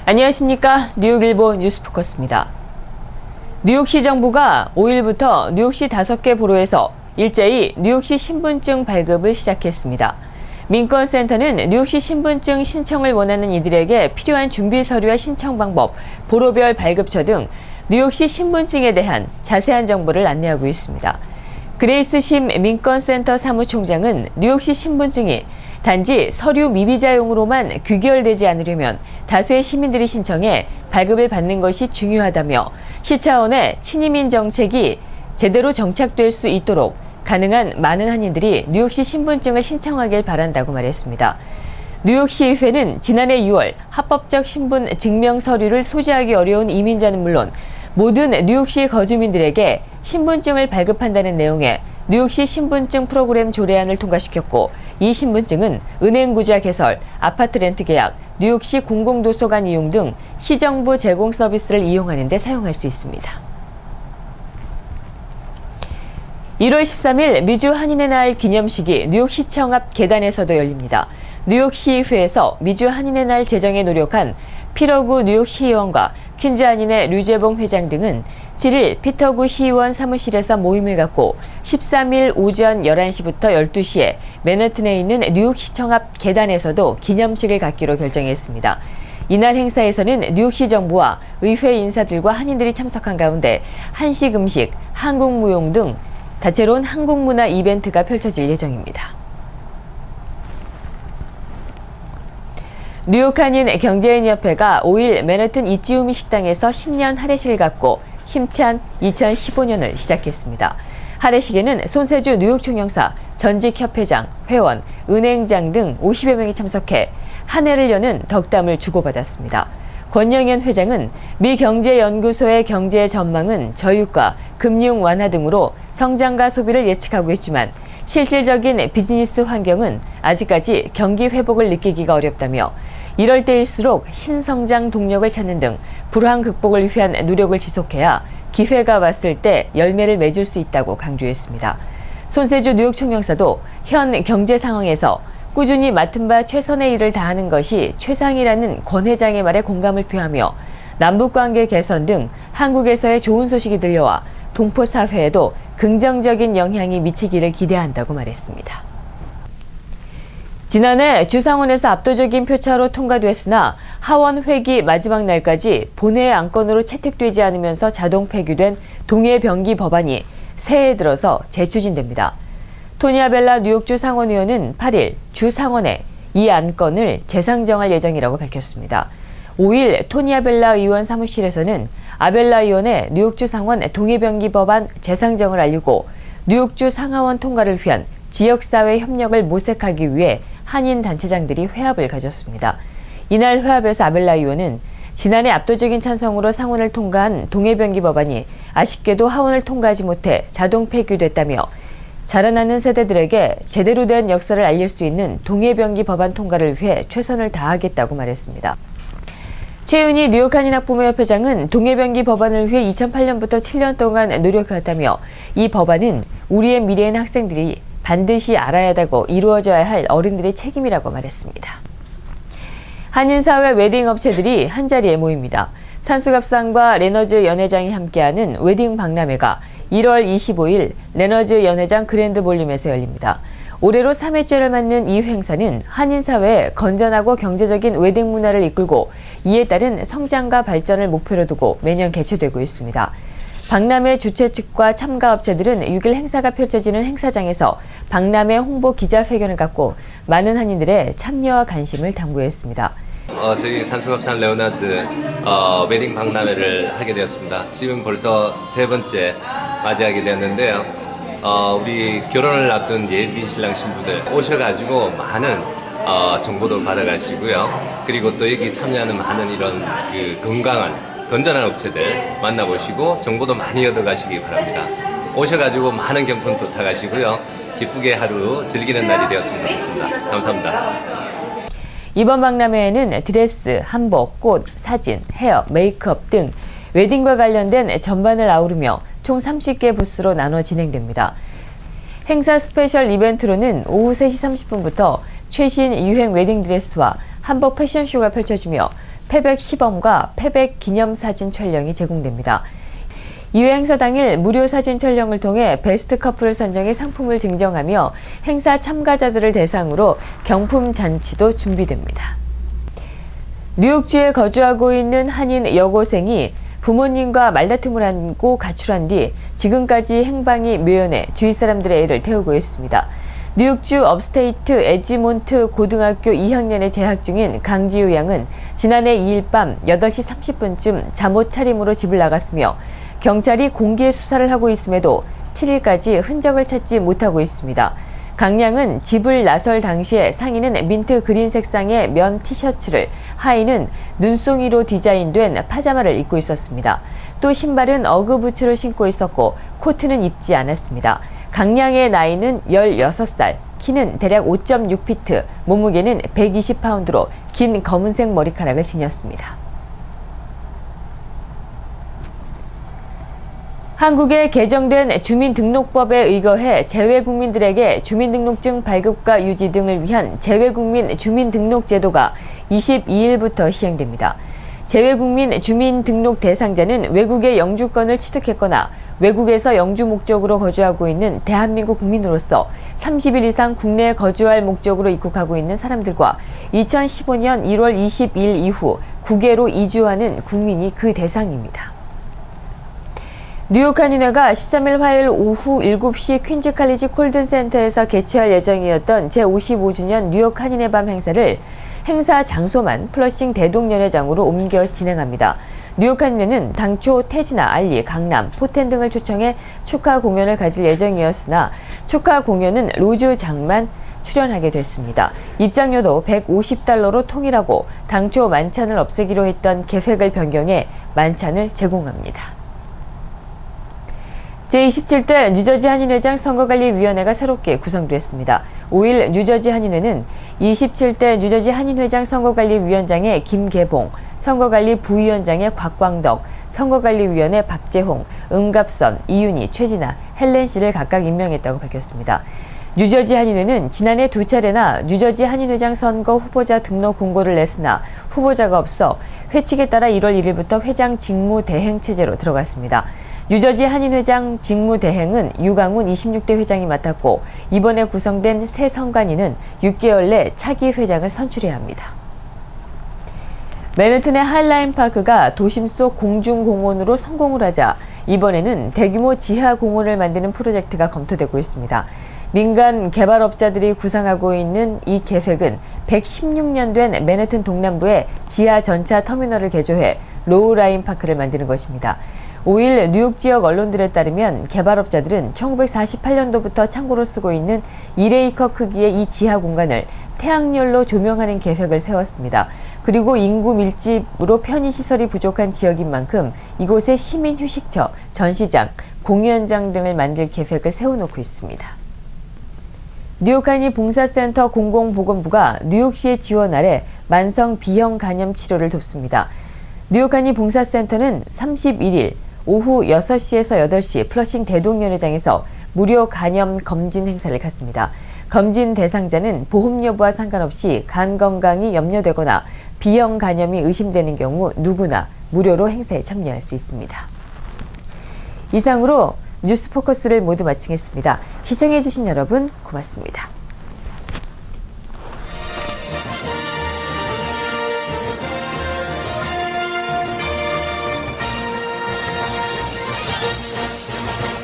안녕하십니까. 뉴욕일보 뉴스포커스입니다. 뉴욕시 정부가 5일부터 뉴욕시 5개 보로에서 일제히 뉴욕시 신분증 발급을 시작했습니다. 민권센터는 뉴욕시 신분증 신청을 원하는 이들에게 필요한 준비 서류와 신청 방법, 보로별 발급처 등 뉴욕시 신분증에 대한 자세한 정보를 안내하고 있습니다. 그레이스 심 민권센터 사무총장은 뉴욕시 신분증이 단지 서류 미비자용으로만 귀결되지 않으려면 다수의 시민들이 신청해 발급을 받는 것이 중요하다며 시 차원의 친이민 정책이 제대로 정착될 수 있도록 가능한 많은 한인들이 뉴욕시 신분증을 신청하길 바란다고 말했습니다. 뉴욕시의회는 지난해 6월 합법적 신분 증명 서류를 소지하기 어려운 이민자는 물론 모든 뉴욕시 거주민들에게 신분증을 발급한다는 내용의 뉴욕시 신분증 프로그램 조례안을 통과시켰고, 이 신분증은 은행 구좌 개설, 아파트 렌트 계약, 뉴욕시 공공도서관 이용 등 시정부 제공 서비스를 이용하는 데 사용할 수 있습니다. 1월 13일 미주 한인의 날 기념식이 뉴욕시청 앞 계단에서도 열립니다. 뉴욕시의회에서 미주 한인의 날 제정에 노력한 피터구 뉴욕시의원과 퀸즈 한인의 류재봉 회장 등은 7일 피터구 시의원 사무실에서 모임을 갖고 13일 오전 11시부터 12시에 맨해튼에 있는 뉴욕시청 앞 계단에서도 기념식을 갖기로 결정했습니다. 이날 행사에서는 뉴욕시 정부와 의회 인사들과 한인들이 참석한 가운데 한식 음식, 한국 무용 등 다채로운 한국 문화 이벤트가 펼쳐질 예정입니다. 뉴욕 한인 경제인협회가 5일 맨해튼 이찌우미 식당에서 신년 할애식을 갖고 힘찬 2015년을 시작했습니다. 할애식에는 손세주 뉴욕총영사, 전직 협회장, 회원, 은행장 등 50여 명이 참석해 한 해를 여는 덕담을 주고받았습니다. 권영현 회장은 미 경제연구소의 경제 전망은 저유가, 금융 완화 등으로 성장과 소비를 예측하고 있지만 실질적인 비즈니스 환경은 아직까지 경기 회복을 느끼기가 어렵다며 이럴 때일수록 신성장 동력을 찾는 등 불황 극복을 위한 노력을 지속해야 기회가 왔을 때 열매를 맺을 수 있다고 강조했습니다. 손세주 뉴욕 총영사도 현 경제 상황에서 꾸준히 맡은 바 최선의 일을 다하는 것이 최상이라는 권 회장의 말에 공감을 표하며 남북관계 개선 등 한국에서의 좋은 소식이 들려와 동포 사회에도 긍정적인 영향이 미치기를 기대한다고 말했습니다. 지난해 주상원에서 압도적인 표차로 통과됐으나 하원 회기 마지막 날까지 본회의 안건으로 채택되지 않으면서 자동 폐기된 동해병기 법안이 새해 들어서 재추진됩니다. 토니 아벨라 뉴욕주 상원의원은 8일 주 상원에 이 안건을 재상정할 예정이라고 밝혔습니다. 5일 토니 아벨라 의원 사무실에서는 아벨라 의원의 뉴욕주 상원 동해병기 법안 재상정을 알리고 뉴욕주 상하원 통과를 위한 지역사회 협력을 모색하기 위해 한인 단체장들이 회합을 가졌습니다. 이날 회합에서 아벨라 의원은 지난해 압도적인 찬성으로 상원을 통과한 동해병기 법안이 아쉽게도 하원을 통과하지 못해 자동 폐기됐다며 자라나는 세대들에게 제대로 된 역사를 알릴 수 있는 동해병기 법안 통과를 위해 최선을 다하겠다고 말했습니다. 최윤희 뉴욕 한인학부모협회장은 동해병기 법안을 위해 2008년부터 7년 동안 노력해왔다며 이 법안은 우리의 미래인 학생들이 반드시 알아야 하고 이루어져야 할 어른들의 책임이라고 말했습니다. 한인사회 웨딩 업체들이 한자리에 모입니다. 산수갑상과 레너즈 연회장이 함께하는 웨딩 박람회가 1월 25일 레너즈 연회장 그랜드 볼륨에서 열립니다. 올해로 3회째를 맞는 이 행사는 한인사회의 건전하고 경제적인 웨딩 문화를 이끌고 이에 따른 성장과 발전을 목표로 두고 매년 개최되고 있습니다. 박람회 주최 측과 참가업체들은 6일 행사가 펼쳐지는 행사장에서 박람회 홍보 기자회견을 갖고 많은 한인들의 참여와 관심을 당부했습니다. 저희 산수갑산 레오나드 웨딩 박람회를 하게 되었습니다. 지금 벌써 세 번째 맞이하게 되었는데요. 우리 결혼을 앞둔 예비 신랑 신부들 오셔가지고 많은 정보도 받아가시고요. 그리고 또 여기 참여하는 많은 이런 건강한 건전한 업체들 만나보시고 정보도 많이 얻어가시기 바랍니다. 오셔가지고 많은 경품 부탁하시고요. 기쁘게 하루 즐기는 날이 되었으면 좋겠습니다. 감사합니다. 이번 박람회에는 드레스, 한복, 꽃, 사진, 헤어, 메이크업 등 웨딩과 관련된 전반을 아우르며 총 30개 부스로 나눠 진행됩니다. 행사 스페셜 이벤트로는 오후 3시 30분부터 최신 유행 웨딩 드레스와 한복 패션쇼가 펼쳐지며 패백 시범과 패백 기념사진 촬영이 제공됩니다. 이회 행사 당일 무료 사진 촬영을 통해 베스트 커플을 선정해 상품을 증정하며 행사 참가자들을 대상으로 경품 잔치도 준비됩니다. 뉴욕주에 거주하고 있는 한인 여고생이 부모님과 말다툼을 하고 가출한 뒤 지금까지 행방이 묘연해 주위 사람들의 애를 태우고 있습니다. 뉴욕주 업스테이트 에지몬트 고등학교 2학년에 재학 중인 강지우 양은 지난해 2일 밤 8시 30분쯤 잠옷 차림으로 집을 나갔으며 경찰이 공개 수사를 하고 있음에도 7일까지 흔적을 찾지 못하고 있습니다. 강 양은 집을 나설 당시에 상의는 민트 그린 색상의 면 티셔츠를, 하의는 눈송이로 디자인된 파자마를 입고 있었습니다. 또 신발은 어그 부츠를 신고 있었고 코트는 입지 않았습니다. 강 양의 나이는 16살, 키는 대략 5.6피트, 몸무게는 120파운드로 긴 검은색 머리카락을 지녔습니다. 한국에 개정된 주민등록법에 의거해 재외국민들에게 주민등록증 발급과 유지 등을 위한 재외국민 주민등록제도가 22일부터 시행됩니다. 재외국민 주민등록 대상자는 외국의 영주권을 취득했거나 외국에서 영주 목적으로 거주하고 있는 대한민국 국민으로서 30일 이상 국내에 거주할 목적으로 입국하고 있는 사람들과 2015년 1월 22일 이후 국외로 이주하는 국민이 그 대상입니다. 뉴욕 한인회가 13일 화요일 오후 7시 퀸즈 칼리지 콜든 센터에서 개최할 예정이었던 제55주년 뉴욕 한인회 밤 행사를 행사 장소만 플러싱 대동연회장으로 옮겨 진행합니다. 뉴욕 한인회는 당초 태진아, 알리, 강남, 포텐 등을 초청해 축하 공연을 가질 예정이었으나 축하 공연은 로즈 장만 출연하게 됐습니다. 입장료도 $150로 통일하고 당초 만찬을 없애기로 했던 계획을 변경해 만찬을 제공합니다. 제27대 뉴저지 한인회장 선거관리위원회가 새롭게 구성됐습니다. 5일 뉴저지 한인회는 27대 뉴저지 한인회장 선거관리위원장의 김계봉, 선거관리 부위원장의 곽광덕, 선거관리위원회 박재홍, 은갑선, 이윤희, 최진아, 헬렌 씨를 각각 임명했다고 밝혔습니다. 뉴저지 한인회는 지난해 2차례나 뉴저지 한인회장 선거 후보자 등록 공고를 냈으나 후보자가 없어 회칙에 따라 1월 1일부터 회장 직무 대행 체제로 들어갔습니다. 뉴저지 한인회장 직무 대행은 유강훈 26대 회장이 맡았고 이번에 구성된 새 선관위는 6개월 내 차기 회장을 선출해야 합니다. 맨해튼의 하일라인 파크가 도심 속 공중공원으로 성공을 하자 이번에는 대규모 지하 공원을 만드는 프로젝트가 검토되고 있습니다. 민간 개발업자들이 구상하고 있는 이 계획은 116년 된 맨해튼 동남부에 지하 전차 터미널을 개조해 로우라인 파크를 만드는 것입니다. 5일 뉴욕 지역 언론들에 따르면 개발업자들은 1948년도부터 창고로 쓰고 있는 1에이커 크기의 이 지하 공간을 태양열로 조명하는 계획을 세웠습니다. 그리고 인구 밀집으로 편의시설이 부족한 지역인 만큼 이곳에 시민 휴식처, 전시장, 공연장 등을 만들 계획을 세워놓고 있습니다. 뉴욕한인 봉사센터 공공보건부가 뉴욕시의 지원 아래 만성 B형 간염 치료를 돕습니다. 뉴욕한인 봉사센터는 31일 오후 6시에서 8시 플러싱 대동연회장에서 무료 간염 검진 행사를 갖습니다. 검진 대상자는 보험 여부와 상관없이 간 건강이 염려되거나 B형 간염이 의심되는 경우 누구나 무료로 행사에 참여할 수 있습니다. 이상으로 뉴스 포커스를 모두 마치겠습니다. 시청해주신 여러분 고맙습니다.